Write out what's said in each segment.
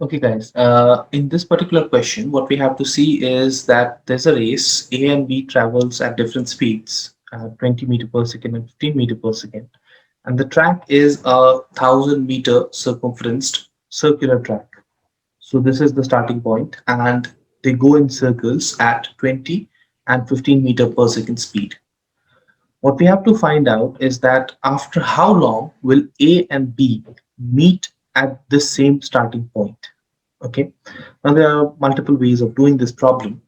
Okay, guys. In this particular question, what we have to see is that there's a race. A and B travels at different speeds, 20 meter per second and 15 meter per second. And the track is a 1,000 meter circumferenced circular track. So this is the starting point, and they go in circles at 20 and 15 meter per second speed. What we have to find out is that after how long will A and B meet at the same starting point? Okay. Now there are multiple ways of doing this problem.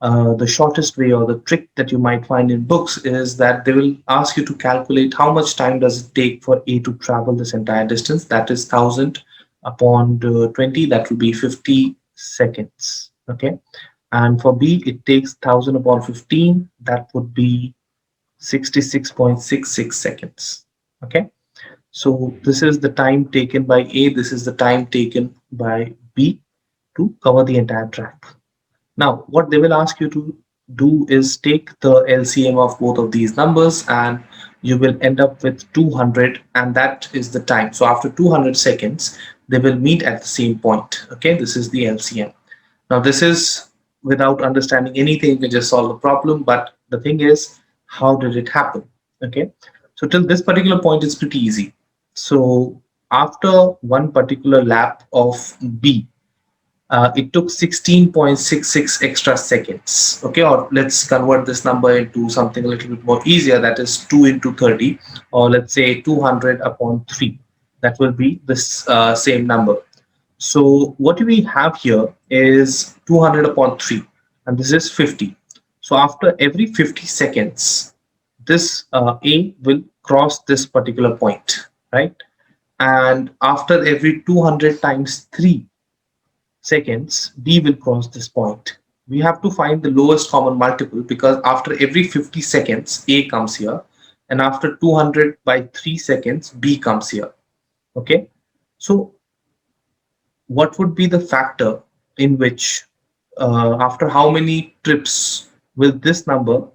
The shortest way or the trick that you might find in books is that they will ask you to calculate how much time does it take for A to travel this entire distance. That is 1,000 upon 20. That will be 50 seconds. Okay. And for B, it takes 1,000 upon 15. That would be 66.66 seconds. Okay. So this is the time taken by A. This is the time taken by B to cover the entire track. Now, what they will ask you to do is take the LCM of both of these numbers, and you will end up with 200, and that is the time. So after 200 seconds, they will meet at the same point. Okay, this is the LCM. Now, this is without understanding anything, you can just solve the problem. But the thing is, how did it happen? Okay, so till this particular point, it's pretty easy. So after one particular lap of B, it took 16.66 extra seconds. Okay, or let's convert this number into something a little bit more easier. That is 2 into 30, or let's say 200 upon 3. That will be this same number. So what we have here is 200 upon 3, and this is 50. So after every 50 seconds, this A will cross this particular point, right? And after every 200 times 3 seconds, B will cross this point. We have to find the lowest common multiple, because after every 50 seconds, A comes here, and after 200 by 3 seconds, B comes here. Okay, so what would be the factor in which after how many trips will this number,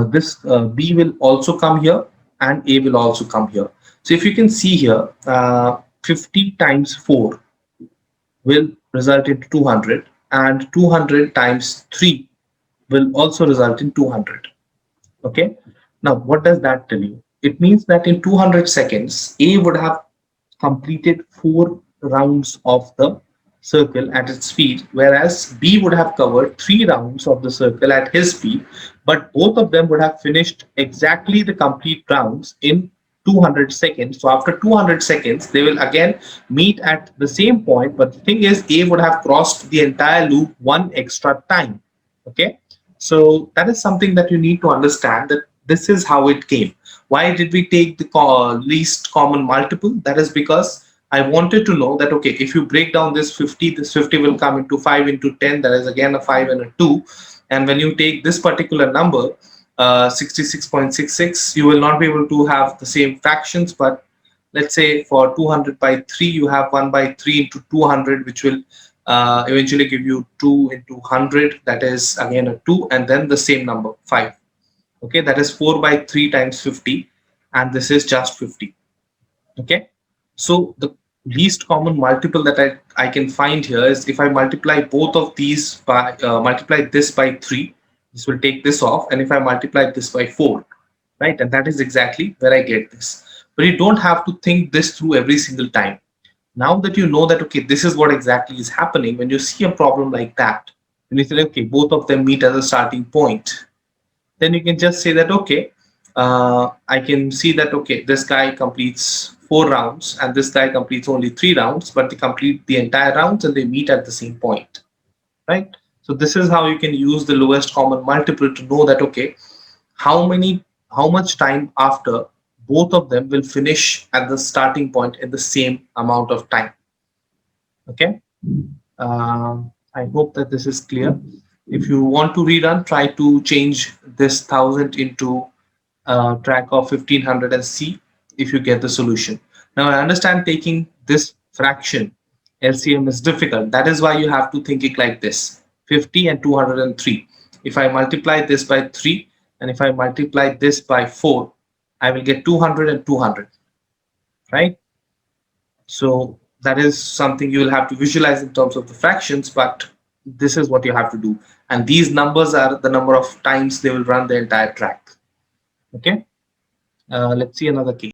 this B will also come here and A will also come here. So if you can see here, 50 times 4 will result in 200, and 200 times 3 will also result in 200. Okay, now what does that tell you? It means that in 200 seconds, A would have completed 4 rounds of the circle at its speed, whereas B would have covered 3 rounds of the circle at his speed, but both of them would have finished exactly the complete rounds in 200 seconds. So after 200 seconds, they will again meet at the same point, but the thing is, A would have crossed the entire loop one extra time. Okay, so that is something that you need to understand, that this is how it came. Why did we take the least common multiple? That is because I wanted to know that, okay, if you break down this 50 will come into 5 into 10, that is again a 5 and a 2. And when you take this particular number, 66.66, you will not be able to have the same fractions, but let's say for 200 by 3, you have 1 by 3 into 200, which will eventually give you 2 into 100, that is again a 2, and then the same number, 5. Okay, that is 4 by 3 times 50, and this is just 50. Okay, so the least common multiple that I can find here is if I multiply both of these by multiply this by 3, this will take this off, and if I multiply this by 4, right, and that is exactly where I get this. But you don't have to think this through every single time. Now that you know that, okay, this is what exactly is happening, when you see a problem like that, when you say, okay, both of them meet as a starting point, then you can just say that, okay, I can see that, okay, this guy completes 4 rounds and this guy completes only 3 rounds, but they complete the entire rounds and they meet at the same point, right? So this is how you can use the lowest common multiple to know that, okay, how much time after both of them will finish at the starting point in the same amount of time. Okay, I hope that this is clear. If you want to rerun, try to change this 1,000 into track of 1,500 and see if you get the solution. Now I understand taking this fraction LCM is difficult. That is why you have to think it like this: 50 and 203. If I multiply this by 3 and if I multiply this by 4, I will get 200 and 200, right? So That is something you will have to visualize in terms of the fractions, but this is what you have to do. And these numbers are the number of times they will run the entire track. Okay, let's see another case.